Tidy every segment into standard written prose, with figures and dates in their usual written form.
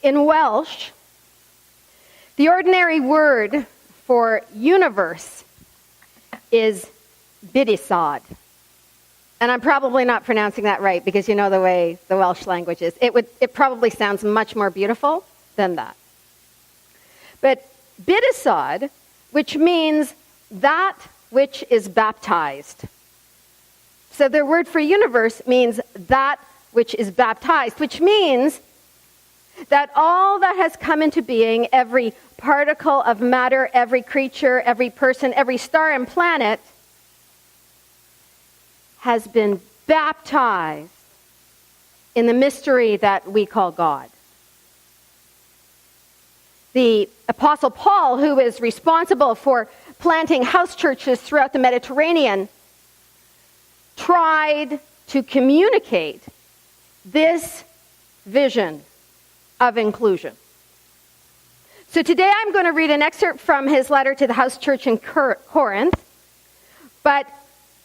In Welsh, the ordinary word for universe is bydysod. And I'm probably not pronouncing that right because you know the way the Welsh language is. It probably sounds much more beautiful than that. But bydysod, which means that which is baptized. So their word for universe means that which is baptized, which means that all that has come into being, every particle of matter, every creature, every person, every star and planet, has been baptized in the mystery that we call God. The Apostle Paul, who is responsible for planting house churches throughout the Mediterranean, tried to communicate this vision of inclusion. So today I'm going to read an excerpt from his letter to the house church in Corinth, but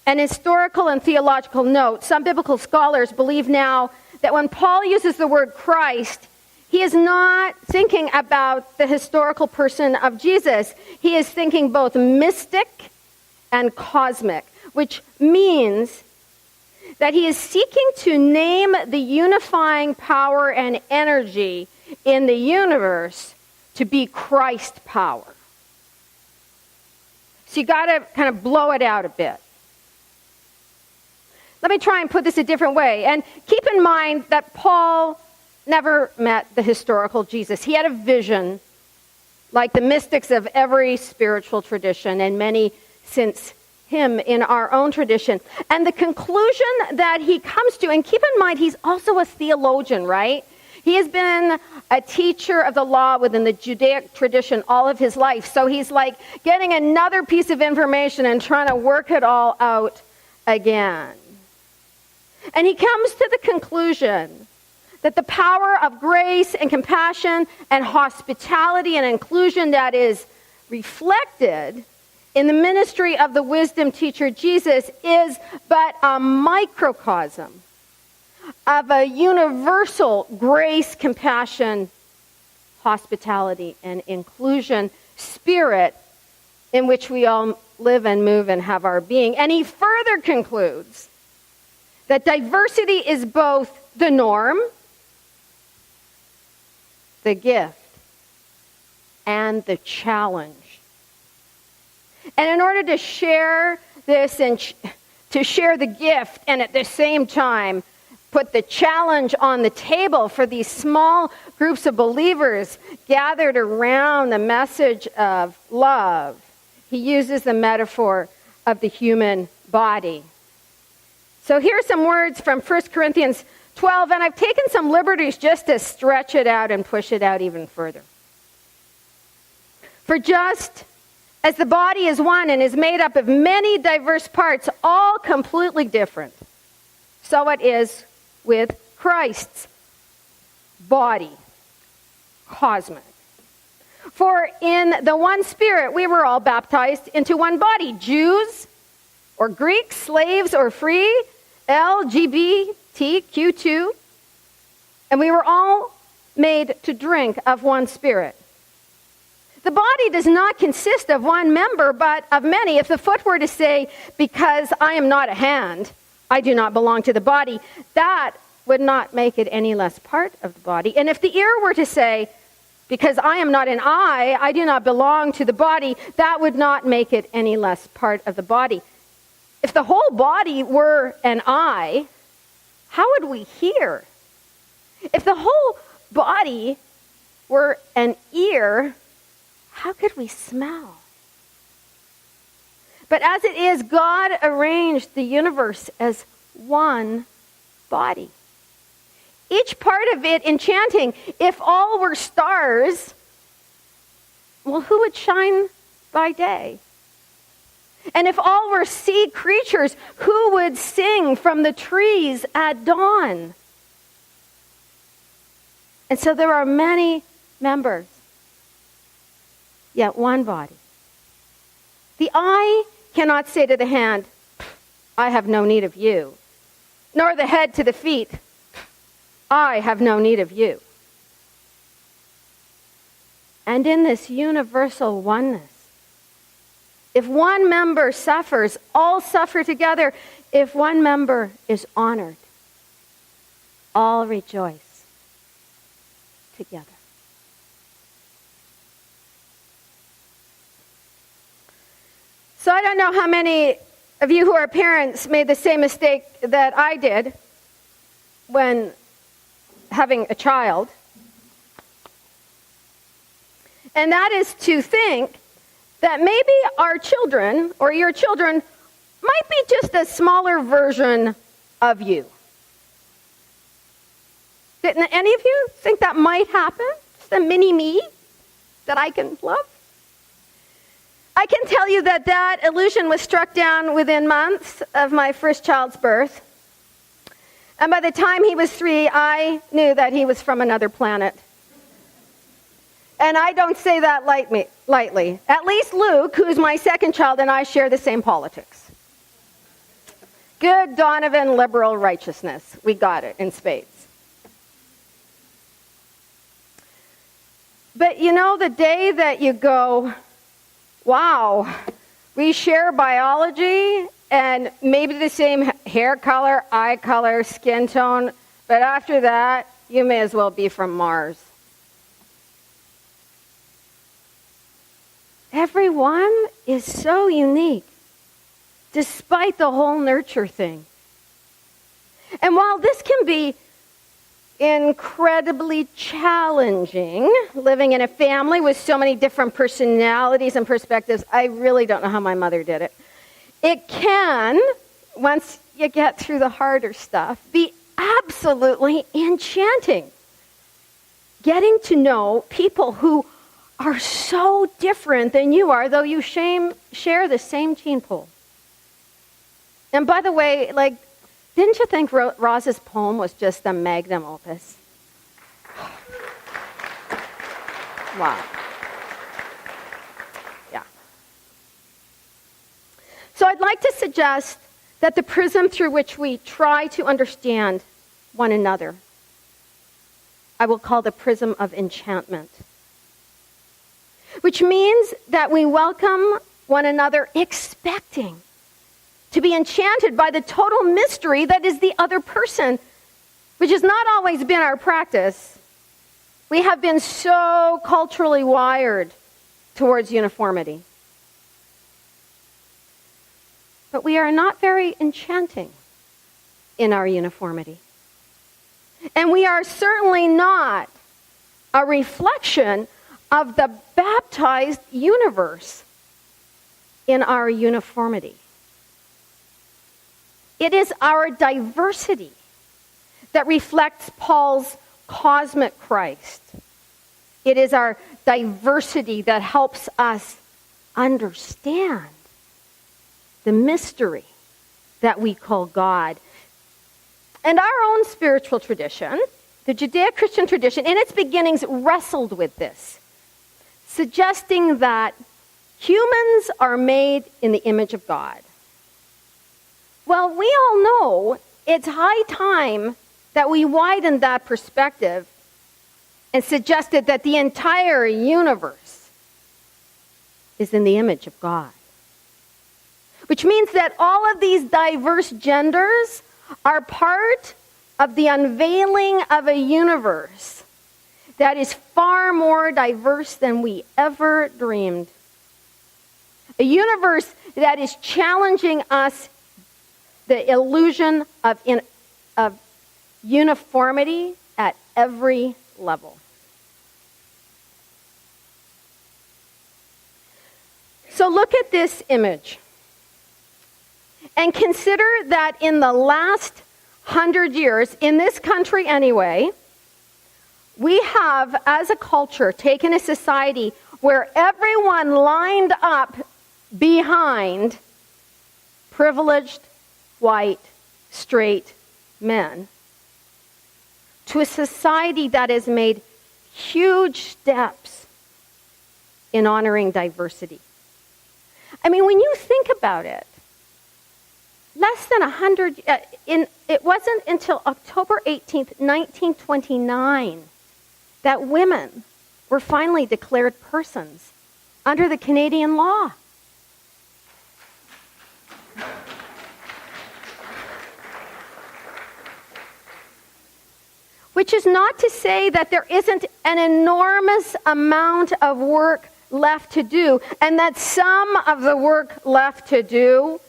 an historical and theological note. Some biblical scholars believe now that when Paul uses the word Christ, he is not thinking about the historical person of Jesus. He is thinking both mystic and cosmic, which means that he is seeking to name the unifying power and energy in the universe to be Christ power. So you got to kind of blow it out a bit. Let me try and put this a different way. And keep in mind that Paul never met the historical Jesus. He had a vision like the mystics of every spiritual tradition and many since him in our own tradition. And the conclusion that he comes to, and keep in mind he's also a theologian, right? He has been a teacher of the law within the Judaic tradition all of his life. So he's like getting another piece of information and trying to work it all out again. And he comes to the conclusion that the power of grace and compassion and hospitality and inclusion that is reflected in the ministry of the wisdom teacher Jesus is but a microcosm of a universal grace, compassion, hospitality, and inclusion spirit in which we all live and move and have our being. And he further concludes that diversity is both the norm, the gift, and the challenge. And in order to share this and to share the gift and at the same time put the challenge on the table for these small groups of believers gathered around the message of love, he uses the metaphor of the human body. So here are some words from 1 Corinthians 12, and I've taken some liberties just to stretch it out and push it out even further. For just as the body is one and is made up of many diverse parts, all completely different, so it is with Christ's body, cosmic. For in the one Spirit we were all baptized into one body, Jews or Greeks, slaves or free, LGBTQ2, and we were all made to drink of one Spirit. The body does not consist of one member, but of many. If the foot were to say, because I am not a hand, I do not belong to the body, that would not make it any less part of the body. And if the ear were to say, because I am not an eye, I do not belong to the body, that would not make it any less part of the body. If the whole body were an eye, how would we hear? If the whole body were an ear, how could we smell? But as it is, God arranged the universe as one body. Each part of it enchanting. If all were stars, well, who would shine by day? And if all were sea creatures, who would sing from the trees at dawn? And so there are many members, yet one body. The eye cannot say to the hand, I have no need of you, nor the head to the feet, I have no need of you. and in this universal oneness. If one member suffers, all suffer together. If one member is honored, all rejoice together. So I don't know how many of you who are parents made the same mistake that I did when having a child. And that is to think that maybe our children or your children might be just a smaller version of you. Didn't any of you think that might happen? Just a mini me that I can love? I can tell you that that illusion was struck down within months of my first child's birth. And by the time he was 3, I knew that he was from another planet. And I don't say that lightly. At least Luke, who's my second child, and I share the same politics. Good Donovan liberal righteousness. We got it in spades. But you know, the day that you go, wow, we share biology and maybe the same hair color, eye color, skin tone, but after that, you may as well be from Mars. Everyone is so unique, despite the whole nurture thing. And while this can be incredibly challenging, living in a family with so many different personalities and perspectives, I really don't know how my mother did it. It can, once you get through the harder stuff, be absolutely enchanting. Getting to know people who are so different than you are, though you share the same gene pool. And by the way, didn't you think Roz's poem was just a magnum opus? Wow. Yeah. So I'd like to suggest that the prism through which we try to understand one another, I will call the prism of enchantment. Which means that we welcome one another expecting to be enchanted by the total mystery that is the other person, which has not always been our practice. We have been so culturally wired towards uniformity. But we are not very enchanting in our uniformity. And we are certainly not a reflection of the baptized universe in our uniformity. It is our diversity that reflects Paul's cosmic Christ. It is our diversity that helps us understand the mystery that we call God. And our own spiritual tradition, the Judeo-Christian tradition, in its beginnings wrestled with this, suggesting that humans are made in the image of God. Well, we all know it's high time that we widen that perspective and suggested that the entire universe is in the image of God. Which means that all of these diverse genders are part of the unveiling of a universe that is far more diverse than we ever dreamed. A universe that is challenging us the illusion of uniformity at every level. So look at this image and consider that in the last 100 years, in this country anyway, we have, as a culture, taken a society where everyone lined up behind privileged, white, straight men to a society that has made huge steps in honoring diversity. I mean, when you think about it, less than 100, it wasn't until October 18th, 1929, that women were finally declared persons under the Canadian law. Which is not to say that there isn't an enormous amount of work left to do, and that some of the work left to do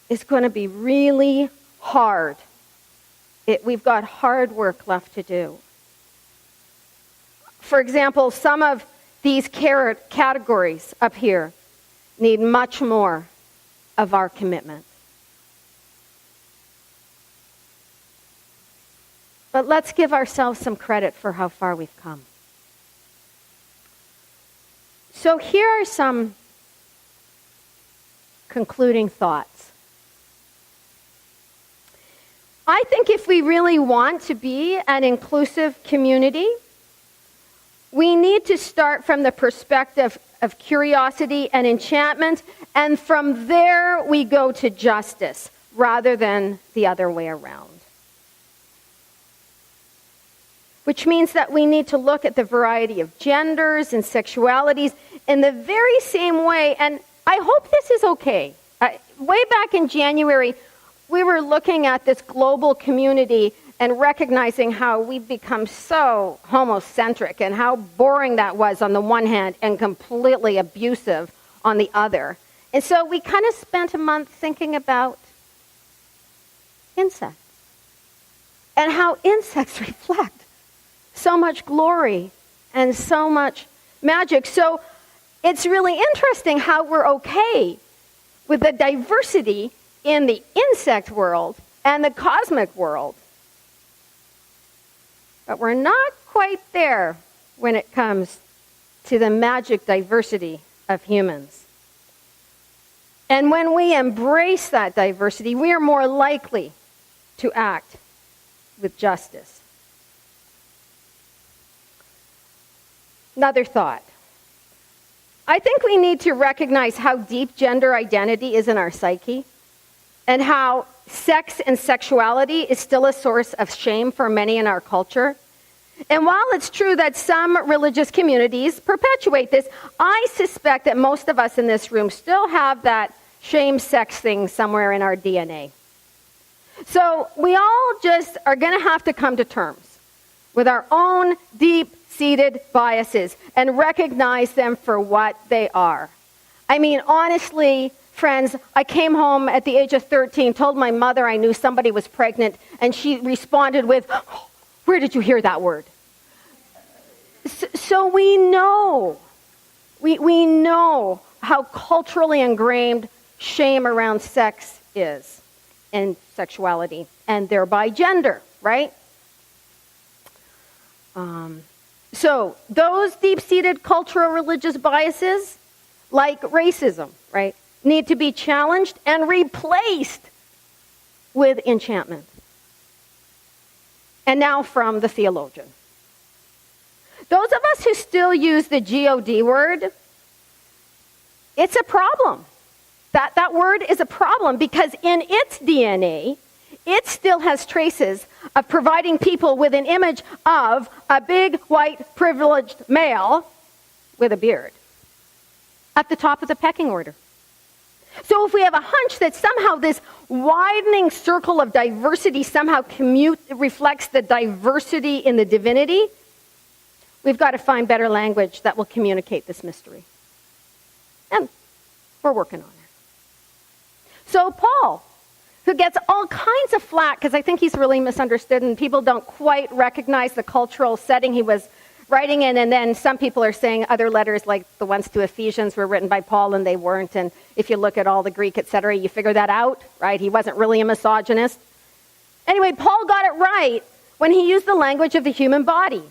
is going to be really hard. We've got hard work left to do. For example, some of these categories up here need much more of our commitment. But let's give ourselves some credit for how far we've come. So here are some concluding thoughts. I think if we really want to be an inclusive community, we need to start from the perspective of curiosity and enchantment, and from there we go to justice, rather than the other way around. Which means that we need to look at the variety of genders and sexualities in the very same way, and I hope this is okay. Way back in January, we were looking at this global community and recognizing how we've become so homocentric and how boring that was on the one hand and completely abusive on the other. And so we kind of spent a month thinking about insects and how insects reflect so much glory and so much magic. So it's really interesting how we're okay with the diversity in the insect world and the cosmic world. But we're not quite there when it comes to the magic diversity of humans. And when we embrace that diversity, we are more likely to act with justice. Another thought. I think we need to recognize how deep gender identity is in our psyche, and how sex and sexuality is still a source of shame for many in our culture. And while it's true that some religious communities perpetuate this, I suspect that most of us in this room still have that shame sex thing somewhere in our DNA. So we all just are going to have to come to terms with our own deep-seated biases and recognize them for what they are. I mean, honestly, friends, I came home at the age of 13, told my mother I knew somebody was pregnant, and she responded with, "Oh, where did you hear that word?" So we know how culturally ingrained shame around sex is, and sexuality, and thereby gender, right? So those deep-seated cultural religious biases, like racism, right, need to be challenged and replaced with enchantment. And now from the theologian. Those of us who still use the God word, it's a problem. That word is a problem because in its DNA, it still has traces of providing people with an image of a big, white, privileged male with a beard at the top of the pecking order. So if we have a hunch that somehow this widening circle of diversity somehow reflects the diversity in the divinity, we've got to find better language that will communicate this mystery. And we're working on it. So Paul, who gets all kinds of flack because I think he's really misunderstood and people don't quite recognize the cultural setting he was writing in, and then some people are saying other letters like the ones to Ephesians were written by Paul and they weren't, and if you look at all the Greek, etc., you figure that out, right? He wasn't really a misogynist. Anyway, Paul got it right when he used the language of the human body.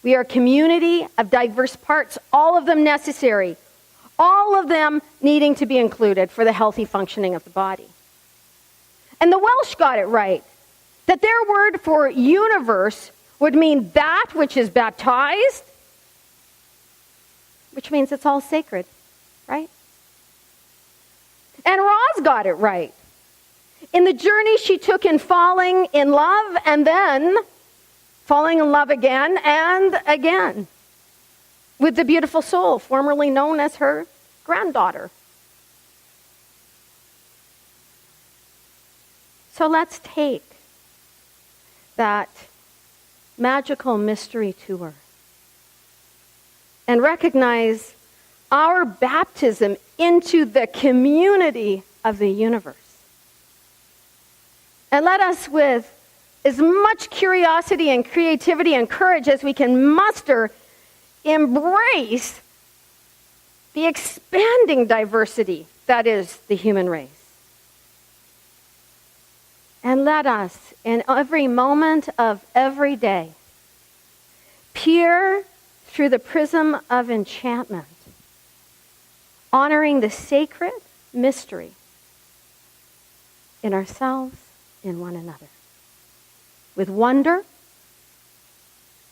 We are a community of diverse parts, all of them necessary, all of them needing to be included for the healthy functioning of the body. And the Welsh got it right, that their word for universe would mean that which is baptized, which means it's all sacred, right? And Roz got it right. In the journey she took in falling in love and then falling in love again and again with the beautiful soul formerly known as her granddaughter. So let's take that magical mystery tour and recognize our baptism into the community of the universe. And let us, with as much curiosity and creativity and courage as we can muster, embrace the expanding diversity that is the human race. And let us, in every moment of every day, peer through the prism of enchantment, honoring the sacred mystery in ourselves, in one another, with wonder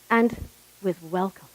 and with welcome.